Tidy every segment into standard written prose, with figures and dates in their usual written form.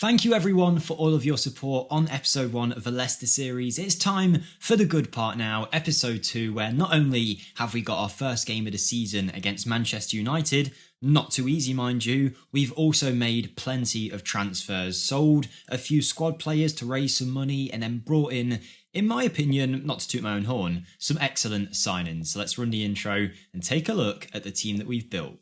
Thank you everyone for all of your support on episode 1 of the Leicester series. It's time for the good part now, episode 2, where not only have we got our first game of the season against Manchester United, not too easy mind you, we've also made plenty of transfers, sold a few squad players to raise some money and then brought in my opinion, not to toot my own horn, some excellent signings. So let's run the intro and take a look at the team that we've built.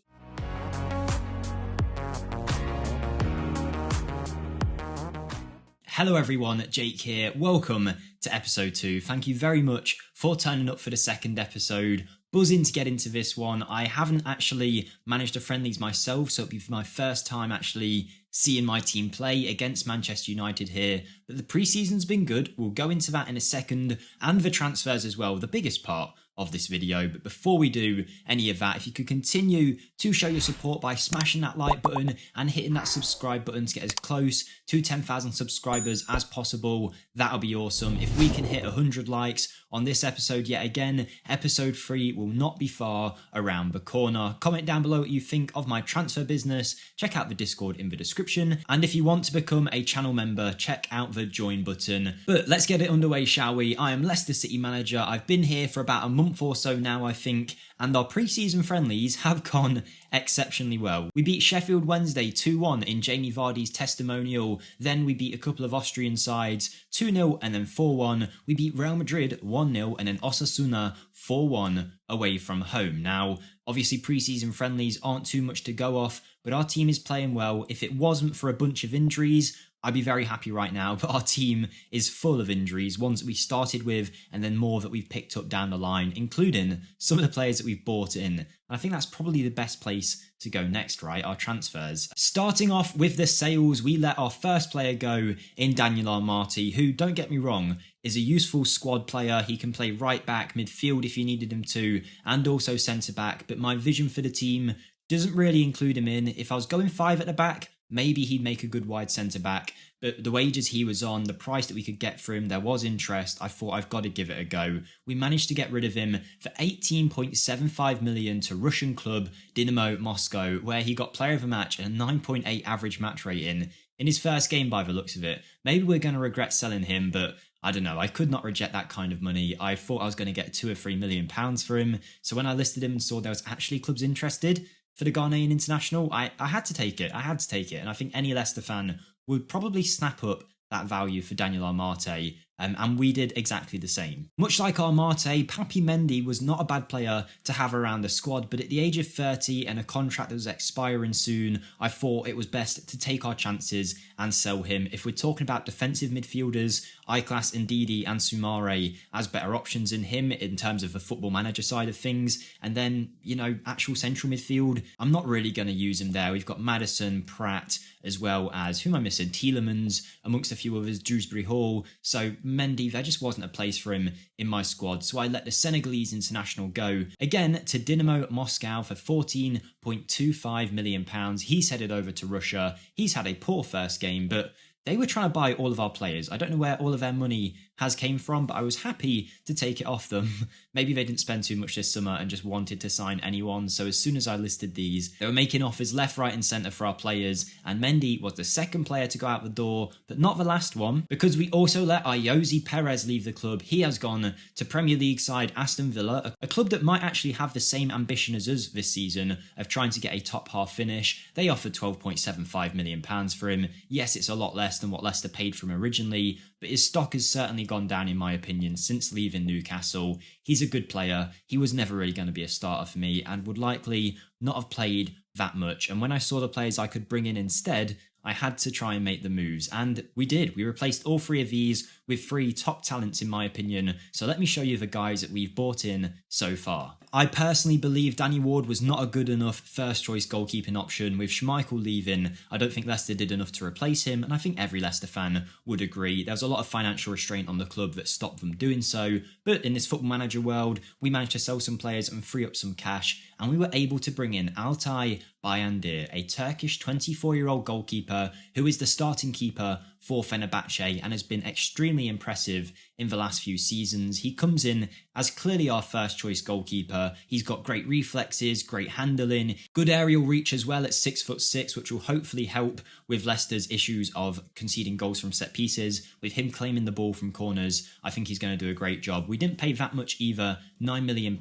Hello everyone, Jake here. Welcome to episode 2. Thank you very much for turning up for the second episode. Buzzing to get into this one. I haven't actually managed a friendlies myself, so it'll be my first time actually seeing my team play against Manchester United here. But the pre-season's been good. We'll go into that in a second, and the transfers as well, the biggest part of this video. But before we do any of that, if you could continue to show your support by smashing that like button and hitting that subscribe button to get as close to 10,000 subscribers as possible, that'll be awesome. If we can hit 100 likes on this episode yet again, episode 3 will not be far around the corner. Comment down below what you think of my transfer business, check out the Discord in the description, and if you want to become a channel member, check out the join button. But let's get it underway, shall we? I am Leicester City manager. I've been here for about a month or so now, I think, and our pre-season friendlies have gone exceptionally well. We beat Sheffield Wednesday 2-1 in Jamie Vardy's testimonial, then we beat a couple of Austrian sides 2-0 and then 4-1. We beat Real Madrid 1-0 and then Osasuna 4-1 away from home. Now, obviously pre-season friendlies aren't too much to go off, but our team is playing well. If it wasn't for a bunch of injuries, I'd be very happy right now, but our team is full of injuries, ones that we started with and then more that we've picked up down the line, including some of the players that we've bought in. And I think that's probably the best place to go next, right? Our transfers. Starting off with the sales, we let our first player go in Daniel Armati, who, don't get me wrong, is a useful squad player. He can play right back, midfield if you needed him to, and also centre back, but my vision for the team doesn't really include him in. If I was going 5 at the back, maybe he'd make a good wide centre-back, but the wages he was on, the price that we could get for him, there was interest. I thought I've got to give it a go. We managed to get rid of him for 18.75 million to Russian club Dynamo Moscow, where he got player of the match and a 9.8 average match rating in his first game by the looks of it. Maybe we're going to regret selling him, but I don't know. I could not reject that kind of money. I thought I was going to get £2 or £3 million for him, so when I listed him and saw there was actually clubs interested for the Ghanaian international, I had to take it. And I think any Leicester fan would probably snap up that value for Daniel Armati, and we did exactly the same. Much like Armati, Papi Mendy was not a bad player to have around the squad, but at the age of 30 and a contract that was expiring soon, I thought it was best to take our chances and sell him. If we're talking about defensive midfielders, I-Class, Ndidi and Sumare as better options in him in terms of the football manager side of things, and then, you know, actual central midfield, I'm not really going to use him there. We've got Maddison, Pratt, as well as, who am I missing? Tielemans, amongst a few others, Dewsbury Hall. So Mendy, there just wasn't a place for him in my squad, so I let the Senegalese international go again to Dynamo Moscow for £14.25 million. He's headed over to Russia. He's had a poor first game, but they were trying to buy all of our players. I don't know where all of their money has came from, but I was happy to take it off them. Maybe they didn't spend too much this summer and just wanted to sign anyone, so as soon as I listed these, they were making offers left, right and centre for our players, and Mendy was the second player to go out the door, but not the last one, because we also let Ayoze Perez leave the club. He has gone to Premier League side Aston Villa, a club that might actually have the same ambition as us this season of trying to get a top half finish. They offered £12.75 million for him. Yes, it's a lot less than what Leicester paid for him originally, but his stock has certainly gone down in my opinion since leaving Newcastle. He's a good player. He was never really going to be a starter for me and would likely not have played that much. And when I saw the players I could bring in instead, I had to try and make the moves, and we did. We replaced all 3 of these with 3 top talents in my opinion, so let me show you the guys that we've bought in so far. I personally believe Danny Ward was not a good enough first choice goalkeeping option. With Schmeichel leaving, I don't think Leicester did enough to replace him, and I think every Leicester fan would agree. There was a lot of financial restraint on the club that stopped them doing so, but in this football manager world, we managed to sell some players and free up some cash, and we were able to bring in Altay Bayandir, a Turkish 24-year-old goalkeeper who is the starting keeper for Fenerbahce and has been extremely impressive in the last few seasons. He comes in as clearly our first choice goalkeeper goalkeeper. He's got great reflexes, great handling, good aerial reach as well at 6'6", which will hopefully help with Leicester's issues of conceding goals from set pieces. With him claiming the ball from corners, I think he's going to do a great job. We didn't pay that much either, £9 million,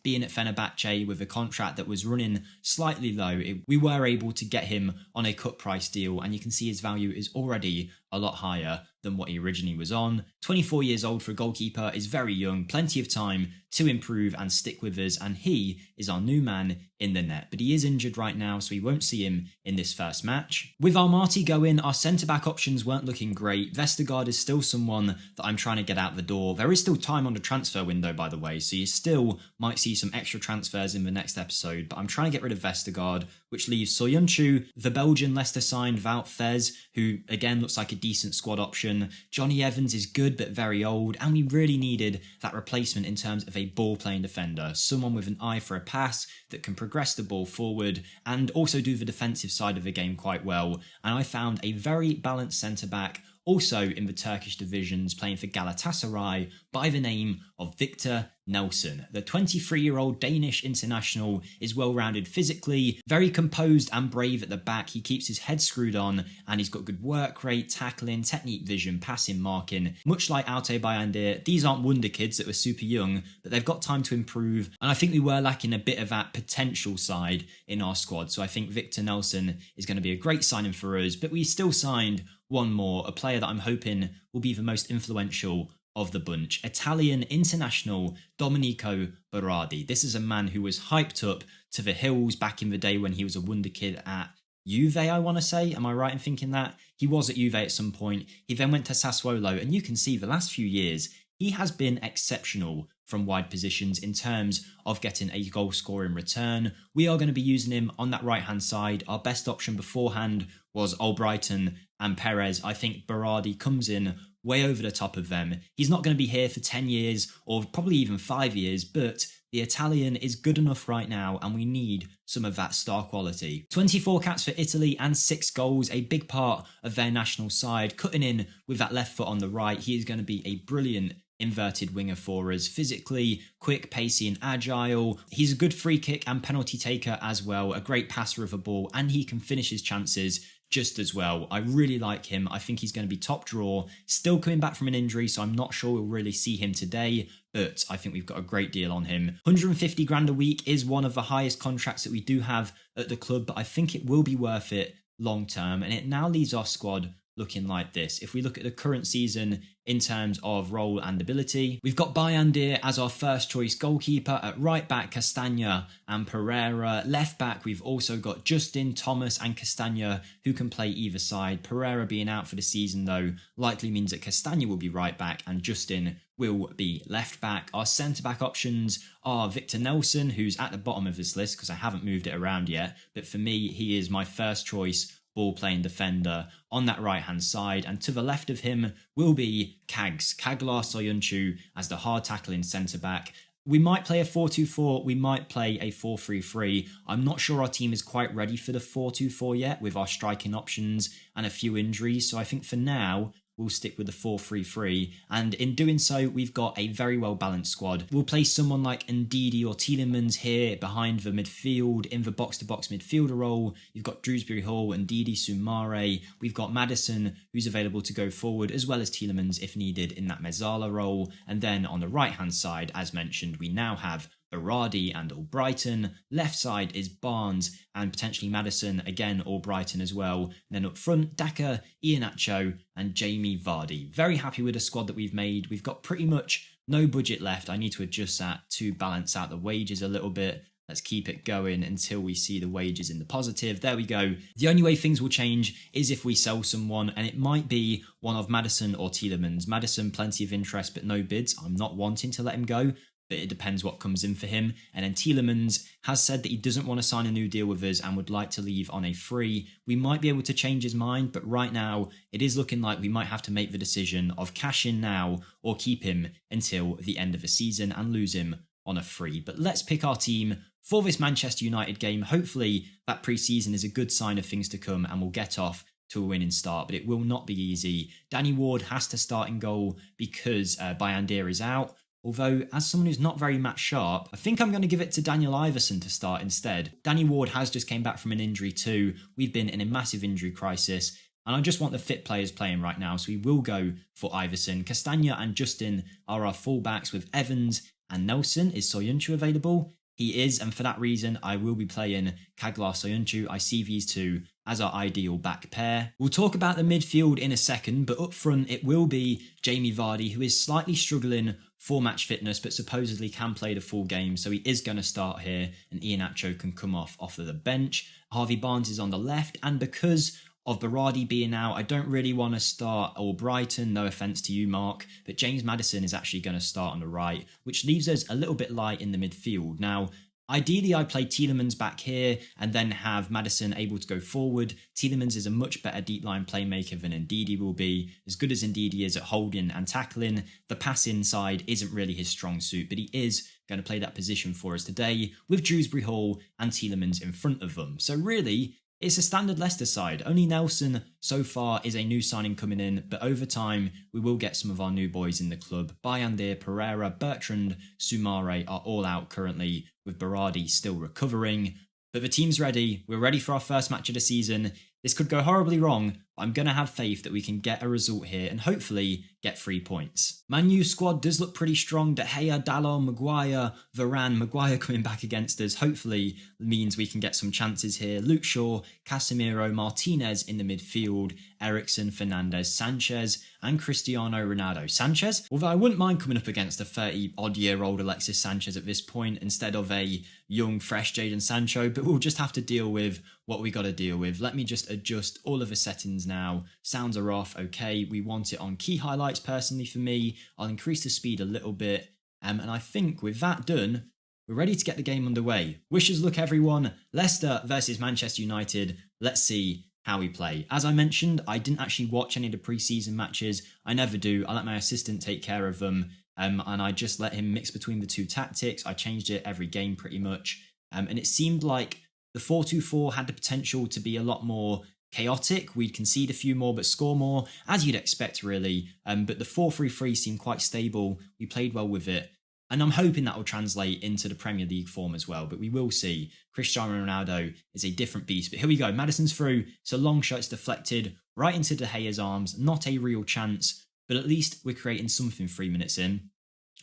being at Fenerbahce with a contract that was running slightly low. We were able to get him on a cut price deal, and you can see his value is already a lot higher than what he originally was on. 24 years old for a goalkeeper is very young, plenty of time to improve and stick with us, and he is our new man in the net. But he is injured right now, so we won't see him in this first match. With Almaty going, our centre-back options weren't looking great. Vestergaard is still someone that I'm trying to get out the door. There is still time on the transfer window, by the way, so you still might see some extra transfers in the next episode, but I'm trying to get rid of Vestergaard, which leaves Soyuncu, the Belgian Leicester signed Wout Faes, who again looks like a decent squad option. Johnny Evans is good but very old, and we really needed that replacement in terms of a ball-playing defender, someone with an eye for a pass that can progress the ball forward and also do the defensive side of the game quite well. And I found a very balanced centre-back also in the Turkish divisions, playing for Galatasaray, by the name of Victor Nelson. The 23-year-old Danish international is well-rounded physically, very composed and brave at the back. He keeps his head screwed on, and he's got good work rate, tackling, technique vision, passing, marking. Much like Altay Bayındır, these aren't wonder kids that were super young, but they've got time to improve, and I think we were lacking a bit of that potential side in our squad. So I think Victor Nelson is going to be a great signing for us, but we still signed one more, a player that I'm hoping will be the most influential of the bunch. Italian international Domenico Berardi. This is a man who was hyped up to the hills back in the day when he was a wonder kid at Juve, I want to say. Am I right in thinking that? He was at Juve at some point. He then went to Sassuolo, and you can see the last few years he has been exceptional from wide positions in terms of getting a goal scorer in return. We are going to be using him on that right-hand side. Our best option beforehand was Albrighton and Perez. I think Berardi comes in way over the top of them. He's not going to be here for 10 years or probably even 5 years, but the Italian is good enough right now, and we need some of that star quality. 24 caps for Italy and 6 goals, a big part of their national side. Cutting in with that left foot on the right, he is going to be a brilliant inverted winger for us. Physically quick, pacey and agile. He's a good free kick and penalty taker as well, a great passer of a ball, and he can finish his chances just as well. I really like him. I think he's going to be top draw. Still coming back from an injury, so I'm not sure we'll really see him today, but I think we've got a great deal on him. 150 grand a week is one of the highest contracts that we do have at the club, but I think it will be worth it long term, and it now leaves our squad looking like this. If we look at the current season in terms of role and ability, we've got Bayındır as our first choice goalkeeper. At right back, Castagna and Pereira. Left back, we've also got Justin, Thomas and Castagna, who can play either side. Pereira being out for the season though likely means that Castagna will be right back and Justin will be left back. Our centre back options are Victor Nelson, who's at the bottom of this list because I haven't moved it around yet, but for me he is my first choice ball-playing defender on that right-hand side, and to the left of him will be Kaglar Soyuncu as the hard-tackling centre-back. We might play a 4-2-4, we might play a 4-3-3. I'm not sure our team is quite ready for the 4-2-4 yet with our striking options and a few injuries, so I think for now we'll stick with the 4-3-3, and in doing so, we've got a very well-balanced squad. We'll place someone like Ndidi or Tielemans here behind the midfield, in the box-to-box midfielder role. You've got Dewsbury Hall, Ndidi, Soumare. We've got Maddison, who's available to go forward, as well as Tielemans if needed in that Mezzala role. And then on the right-hand side, as mentioned, we now have Berardi and Albrighton. Left side is Barnes and potentially Maddison, again Albrighton as well. And then up front, Daka, Iheanacho and Jamie Vardy. Very happy with the squad that we've made. We've got pretty much no budget left. I need to adjust that to balance out the wages a little bit. Let's keep it going until we see the wages in the positive. There we go. The only way things will change is if we sell someone, and it might be one of Maddison or Tielemans. Maddison, plenty of interest, but no bids. I'm not wanting to let him go, but it depends what comes in for him. And then Tielemans has said that he doesn't want to sign a new deal with us and would like to leave on a free. We might be able to change his mind, but right now it is looking like we might have to make the decision of cash in now or keep him until the end of the season and lose him on a free. But let's pick our team for this Manchester United game. Hopefully that pre-season is a good sign of things to come and we'll get off to a winning start, but it will not be easy. Danny Ward has to start in goal because Bayındır is out. Although, as someone who's not very match sharp, I think I'm going to give it to Daniel Iverson to start instead. Danny Ward has just came back from an injury too. We've been in a massive injury crisis. And I just want the fit players playing right now, so we will go for Iverson. Castagna and Justin are our fullbacks, with Evans and Nelson. Is Soyuncu available? He is, and for that reason, I will be playing Kaglar Soyuncu. I see these two as our ideal back pair. We'll talk about the midfield in a second, but up front it will be Jamie Vardy, who is slightly struggling for match fitness, but supposedly can play the full game, so he is going to start here, and Iheanacho can come off of the bench. Harvey Barnes is on the left, and because of Berardi being out, I don't really want to start Albrighton, no offence to you, Mark, but James Maddison is actually going to start on the right, which leaves us a little bit light in the midfield. Now, ideally, I play Tielemans back here and then have Maddison able to go forward. Tielemans is a much better deep line playmaker than Ndidi will be. As good as Ndidi is at holding and tackling, the pass inside isn't really his strong suit, but he is going to play that position for us today with Dewsbury Hall and Tielemans in front of them. So really, it's a standard Leicester side. Only Nelson so far is a new signing coming in, but over time we will get some of our new boys in the club. Bayandir, Pereira, Bertrand, Soumare are all out currently, with Berardi still recovering. But the team's ready. We're ready for our first match of the season. This could go horribly wrong, but I'm going to have faith that we can get a result here and hopefully get 3 points. Man U's squad does look pretty strong. De Gea, Dalot, Maguire, Varane. Maguire coming back against us hopefully means we can get some chances here. Luke Shaw, Casemiro, Martinez in the midfield, Eriksen, Fernandes, Sanchez and Cristiano Ronaldo. Sanchez? Although I wouldn't mind coming up against a 30-odd-year-old Alexis Sanchez at this point instead of a young, fresh Jadon Sancho, but we'll just have to deal with what we got to deal with. Let me just adjust all of the settings now. Sounds are off. Okay, we want it on key highlights personally for me. I'll increase the speed a little bit. And I think with that done, we're ready to get the game underway. Wish us luck, everyone. Leicester versus Manchester United. Let's see how we play. As I mentioned, I didn't actually watch any of the pre-season matches. I never do. I let my assistant take care of them. And I just let him mix between the two tactics. I changed it every game pretty much. And it seemed like the 4-2-4 had the potential to be a lot more chaotic. We'd concede a few more but score more, as you'd expect really. But the 4-3-3 seemed quite stable. We played well with it. And I'm hoping that will translate into the Premier League form as well. But we will see. Cristiano Ronaldo is a different beast. But here we go. Maddison's through. It's a long shot. It's deflected right into De Gea's arms. Not a real chance. But at least we're creating something 3 minutes in.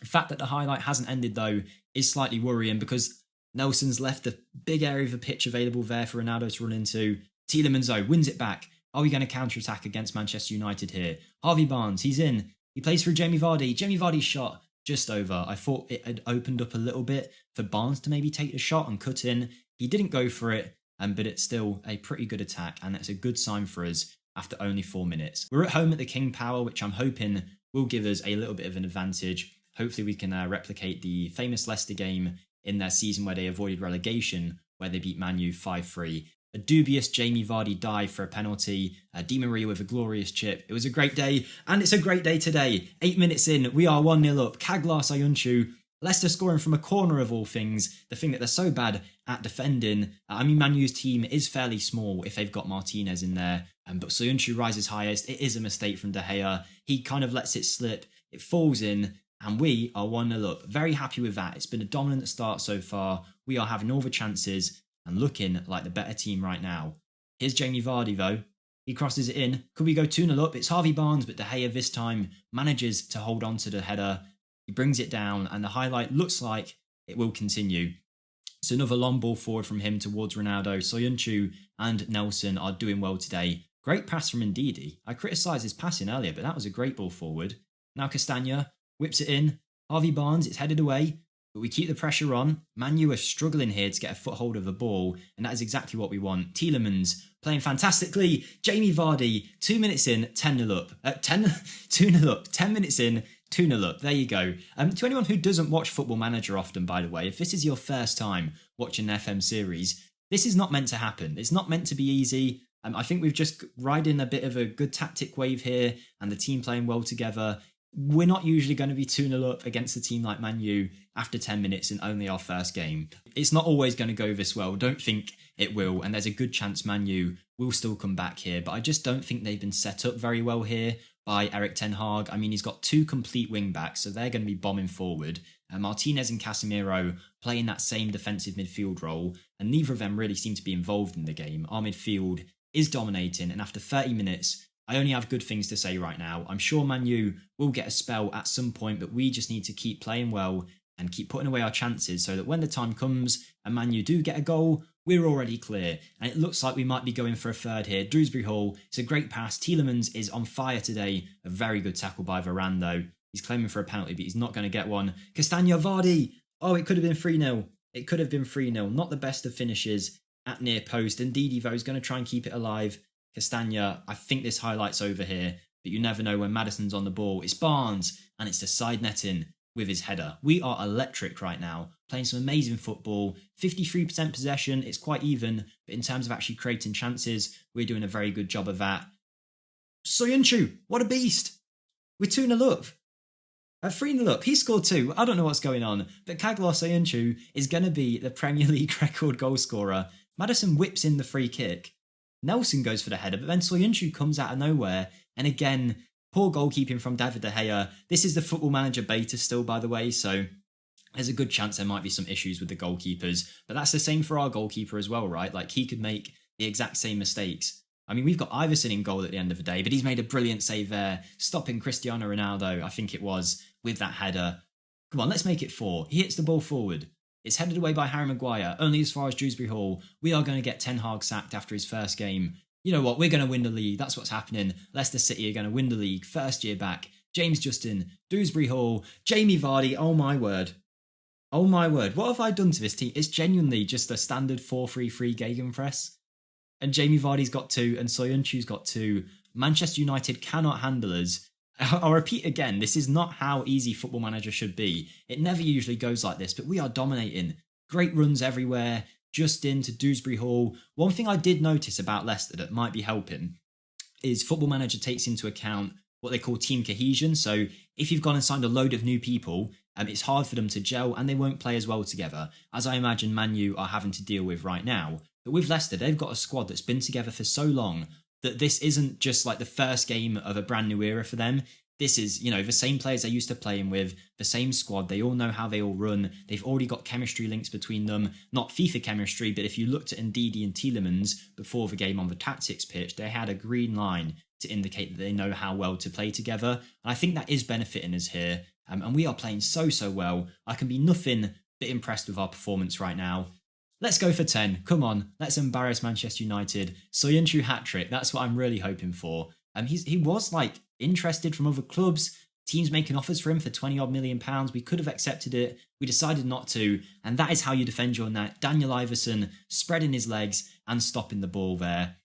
The fact that the highlight hasn't ended though is slightly worrying because Nelson's left a big area of the pitch available there for Ronaldo to run into. Tielemans though wins it back. Are we going to counter-attack against Manchester United here? Harvey Barnes, he's in. He plays through Jamie Vardy. Jamie Vardy's shot just over. I thought it had opened up a little bit for Barnes to maybe take the shot and cut in. He didn't go for it, but it's still a pretty good attack, and that's a good sign for us after only 4 minutes. We're at home at the King Power, which I'm hoping will give us a little bit of an advantage. Hopefully we can replicate the famous Leicester game in their season where they avoided relegation, where they beat Man U 5-3. A dubious Jamie Vardy dive for a penalty, Di Maria with a glorious chip. It was a great day, and it's a great day today. 8 minutes in, we are 1-0 up. Kaglar Soyuncu, Leicester scoring from a corner of all things, the thing that they're so bad at defending. Man U's team is fairly small if they've got Martinez in there, but Soyuncu rises highest. It is a mistake from De Gea. He kind of lets it slip. It falls in, and we are 1-0 up. Very happy with that. It's been a dominant start so far. We are having all the chances and looking like the better team right now. Here's Jamie Vardy though. He crosses it in. Could we go 2-0 up? It's Harvey Barnes, but De Gea this time manages to hold on to the header. He brings it down, and the highlight looks like it will continue. It's another long ball forward from him towards Ronaldo. Soyuncu and Nelson are doing well today. Great pass from Ndidi. I criticised his passing earlier, but that was a great ball forward. Now Castagna whips it in. Harvey Barnes, it's headed away, but we keep the pressure on. Man U are struggling here to get a foothold of the ball, and that is exactly what we want. Tielemans playing fantastically. Jamie Vardy, 2 minutes in, 10-0 up. 2-0 up. 10 minutes in, 2-0 up. There you go. To anyone who doesn't watch Football Manager often, by the way, if this is your first time watching an FM series, this is not meant to happen. It's not meant to be easy. I think we've just riding a bit of a good tactic wave here, and the team playing well together. We're not usually going to be 2-0 up against a team like Man U after 10 minutes in only our first game. It's not always going to go this well. Don't think it will. And there's a good chance Man U will still come back here. But I just don't think they've been set up very well here. by Eric Ten Hag. I mean, he's got 2 complete wing backs, so they're going to be bombing forward. Martinez and Casemiro playing that same defensive midfield role, and neither of them really seem to be involved in the game. Our midfield is dominating, and after 30 minutes, I only have good things to say right now. I'm sure Man U will get a spell at some point, but we just need to keep playing well and keep putting away our chances so that when the time comes and Man U do get a goal, we're already clear. And it looks like we might be going for a third here. Dewsbury Hall, it's a great pass. Tielemans is on fire today. A very good tackle by Varane though. He's claiming for a penalty, but he's not going to get one. Castagna, Vardy. Oh, it could have been 3-0. It could have been 3-0. Not the best of finishes at near post. And Ndidi, though, is going to try and keep it alive. Castagna, I think this highlights over here, but you never know when Maddison's on the ball. It's Barnes, and it's the side netting with his header. We are electric right now, playing some amazing football. 53% possession, it's quite even, but in terms of actually creating chances, we're doing a very good job of that. Soyuncu, what a beast! We're 2-0 up. 3-0 up. He scored 2. I don't know what's going on, but Kaglar Soyuncu is going to be the Premier League record goal scorer. Maddison whips in the free kick. Nelson goes for the header, but then Soyuncu comes out of nowhere. And again, poor goalkeeping from David De Gea. This is the Football Manager beta still, by the way, so there's a good chance there might be some issues with the goalkeepers. But that's the same for our goalkeeper as well, right? Like, he could make the exact same mistakes. I mean, we've got Iverson in goal at the end of the day, but he's made a brilliant save there, stopping Cristiano Ronaldo, I think it was, with that header. Come on, let's make it 4. He hits the ball forward. It's headed away by Harry Maguire, only as far as Dewsbury Hall. We are going to get Ten Hag sacked after his first game. You know what, we're going to win the league. That's what's happening. Leicester City are going to win the league. First year back. James Justin, Dewsbury Hall, Jamie Vardy. Oh my word. Oh my word. What have I done to this team? It's genuinely just a standard 4-3-3 gegenpress. And Jamie Vardy's got 2 and Soyuncu's got 2. Manchester United cannot handle us. I'll repeat again, this is not how easy Football Manager should be. It never usually goes like this, but we are dominating. Great runs everywhere. Justin to Dewsbury Hall. One thing I did notice about Leicester that might be helping is Football Manager takes into account what they call team cohesion. So if you've gone and signed a load of new people, it's hard for them to gel and they won't play as well together, as I imagine Man U are having to deal with right now. But with Leicester, they've got a squad that's been together for so long that this isn't just like the first game of a brand new era for them. This is, the same players they're used to playing with, the same squad. They all know how they all run. They've already got chemistry links between them. Not FIFA chemistry, but if you looked at Ndidi and Tielemans before the game on the tactics pitch, they had a green line to indicate that they know how well to play together. And I think that is benefiting us here. And we are playing so well. I can be nothing but impressed with our performance right now. Let's go for 10. Come on, let's embarrass Manchester United. Soyuncu hat-trick, that's what I'm really hoping for. He was interested from other clubs, teams making offers for him for 20 odd million pounds. We could have accepted it. We decided not to. And that is how you defend your net. Daniel Iverson spreading his legs and stopping the ball there.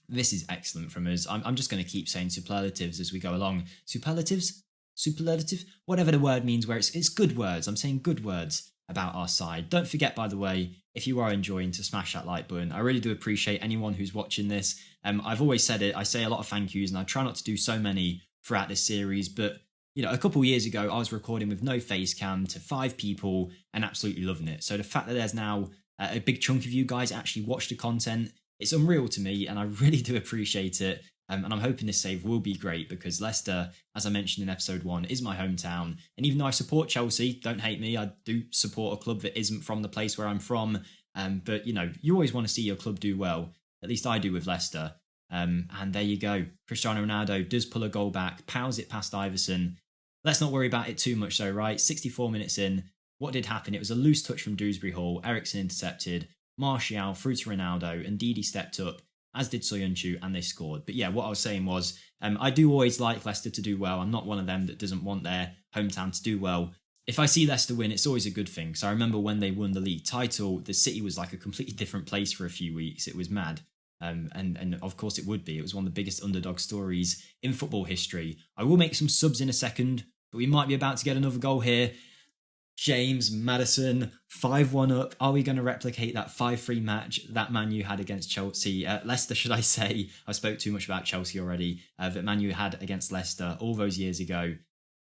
This is excellent from us. I'm just going to keep saying superlatives as we go along. Superlatives? Superlative? Whatever the word means where it's good words. I'm saying good words about our side. Don't forget, by the way, if you are enjoying, to smash that like button. I really do appreciate anyone who's watching this. I've always said it. I say a lot of thank yous and I try not to do so many throughout this series, but a couple of years ago I was recording with no face cam to 5 people and absolutely loving it. So the fact that there's now a big chunk of you guys actually watch the content, it's unreal to me and I really do appreciate it. And I'm hoping this save will be great because Leicester, as I mentioned in episode 1, is my hometown. And even though I support Chelsea, don't hate me, I do support a club that isn't from the place where I'm from. But, you always want to see your club do well. At least I do with Leicester. And there you go. Cristiano Ronaldo does pull a goal back, powers it past Iverson. Let's not worry about it too much though, right? 64 minutes in. What did happen? It was a loose touch from Dewsbury Hall. Eriksen intercepted. Martial through to Ronaldo. And Ndidi stepped up, as did Soyuncu, and they scored. But yeah, what I was saying was, I do always like Leicester to do well. I'm not one of them that doesn't want their hometown to do well. If I see Leicester win, it's always a good thing. So I remember when they won the league title, the city was like a completely different place for a few weeks. It was mad. And of course it would be. It was one of the biggest underdog stories in football history. I will make some subs in a second, but we might be about to get another goal here. James Maddison, 5-1 up. Are we going to replicate that 5-3 match that Man U had against Chelsea? Leicester, should I say. I spoke too much about Chelsea already. That Man U had against Leicester all those years ago.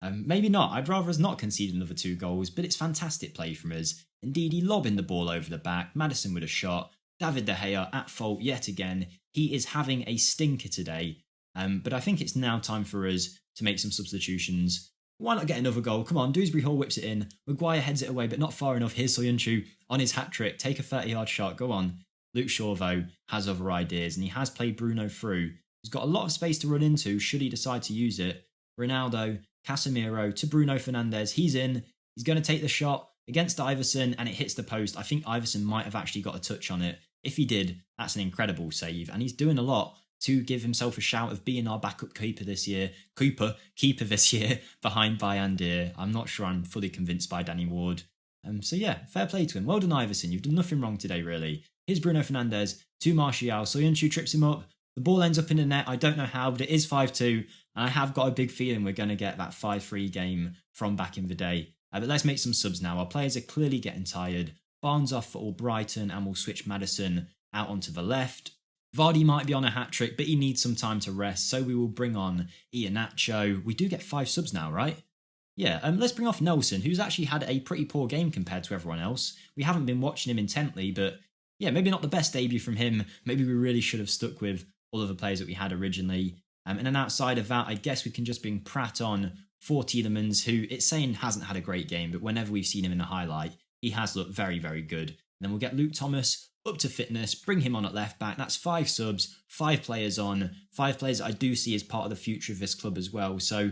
Maybe not. I'd rather us not concede another 2 goals, but it's fantastic play from us. Indeed, he lobbing the ball over the back. Maddison with a shot. David De Gea at fault yet again. He is having a stinker today. But I think it's now time for us to make some substitutions. Why not get another goal? Come on, Dewsbury Hall whips it in. Maguire heads it away, but not far enough. Here's Soyuncu on his hat-trick. Take a 30-yard shot. Go on. Luke Shaw, though, has other ideas, and he has played Bruno through. He's got a lot of space to run into should he decide to use it. Ronaldo, Casemiro to Bruno Fernandes. He's in. He's going to take the shot against Iverson, and it hits the post. I think Iverson might have actually got a touch on it. If he did, that's an incredible save, and he's doing a lot to give himself a shout of being our backup keeper this year. Keeper this year, behind Bayandir. I'm not sure I'm fully convinced by Danny Ward. So yeah, fair play to him. Well done, Iverson. You've done nothing wrong today, really. Here's Bruno Fernandes to Martial. Soyuncu trips him up. The ball ends up in the net. I don't know how, but it is 5-2. And I have got a big feeling we're going to get that 5-3 game from back in the day. But let's make some subs now. Our players are clearly getting tired. Barnes off for Albrighton, and we'll switch Maddison out onto the left. Vardy might be on a hat-trick, but he needs some time to rest, so we will bring on Iheanacho. We do get 5 subs now, right? Yeah, let's bring off Nelson, who's actually had a pretty poor game compared to everyone else. We haven't been watching him intently, but yeah, maybe not the best debut from him. Maybe we really should have stuck with all of the players that we had originally. And then outside of that, I guess we can just bring Pratt on for Tielemans, who it's saying hasn't had a great game, but whenever we've seen him in the highlight, he has looked very, very good. And then we'll get Luke Thomas up to fitness, bring him on at left back. That's 5 subs, 5 players on, 5 players that I do see as part of the future of this club as well. So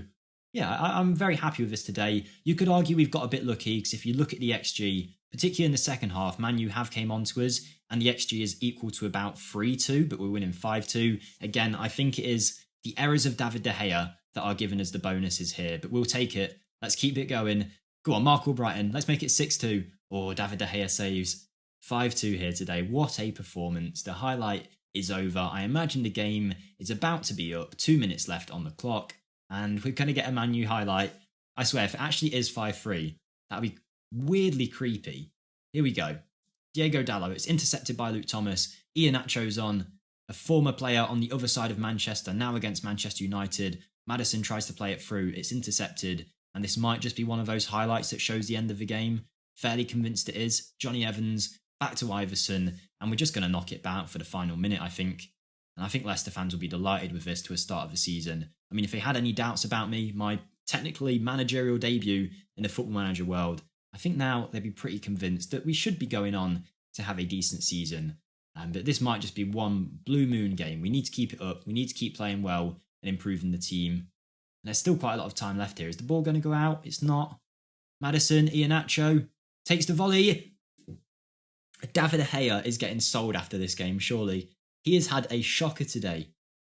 yeah, I'm very happy with this today. You could argue we've got a bit lucky, because if you look at the XG, particularly in the second half, Man U have came on to us, and the XG is equal to about 3-2, but we're winning 5-2. Again, I think it is the errors of David De Gea that are giving us the bonuses here, but we'll take it. Let's keep it going. Go on, Mark Albrighton. Let's make it 6-2. Oh, David De Gea saves. 5-2 here today. What a performance. The highlight is over. I imagine the game is about to be up. 2 minutes left on the clock, and we're going to get a Man U highlight. I swear, if it actually is 5-3, that would be weirdly creepy. Here we go. Diego Dallo. It's intercepted by Luke Thomas. Iheanacho's on. A former player on the other side of Manchester, now against Manchester United. Maddison tries to play it through. It's intercepted. And this might just be one of those highlights that shows the end of the game. Fairly convinced it is. Johnny Evans, back to Iverson. And we're just going to knock it back for the final minute, I think. And I think Leicester fans will be delighted with this to a start of the season. I mean, if they had any doubts about me, my technically managerial debut in the Football Manager world, I think now they'd be pretty convinced that we should be going on to have a decent season. But this might just be one blue moon game. We need to keep it up. We need to keep playing well and improving the team. And there's still quite a lot of time left here. Is the ball going to go out? It's not. Maddison, Iheanacho takes the volley. David De Gea is getting sold after this game, surely. He has had a shocker today.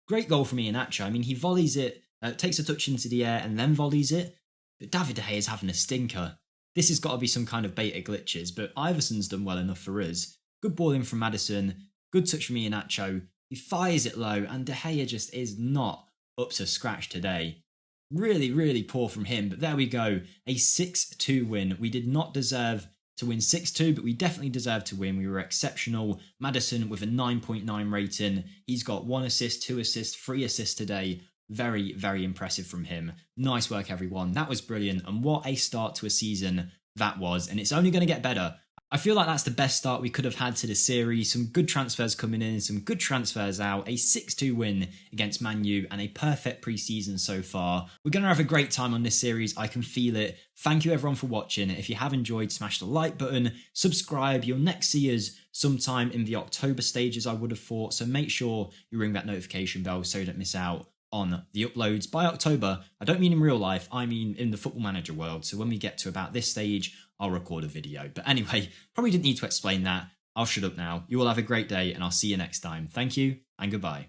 Great goal from Iheanacho. I mean, he volleys it, takes a touch into the air and then volleys it. But David De Gea is having a stinker. This has got to be some kind of beta glitches, but Iverson's done well enough for us. Good ball in from Maddison. Good touch from Iheanacho. He fires it low, and De Gea just is not up to scratch today. Really, really poor from him, but there we go. A 6-2 win. We did not deserve to win 6-2, but we definitely deserved to win. We were exceptional. Maddison with a 9.9 rating. He's got 1 assist, 2 assists, 3 assists today. Very, very impressive from him. Nice work, everyone. That was brilliant, and what a start to a season that was, and it's only going to get better. I feel like that's the best start we could have had to the series. Some good transfers coming in, some good transfers out, a 6-2 win against Man U, and a perfect pre-season so far. We're going to have a great time on this series. I can feel it. Thank you everyone for watching. If you have enjoyed, smash the like button, subscribe. You'll next see us sometime in the October stages, I would have thought. So make sure you ring that notification bell so you don't miss out on the uploads. By October, I don't mean in real life, I mean in the Football Manager world. So when we get to about this stage, I'll record a video. But anyway, probably didn't need to explain that. I'll shut up now. You all have a great day, and I'll see you next time. Thank you, and goodbye.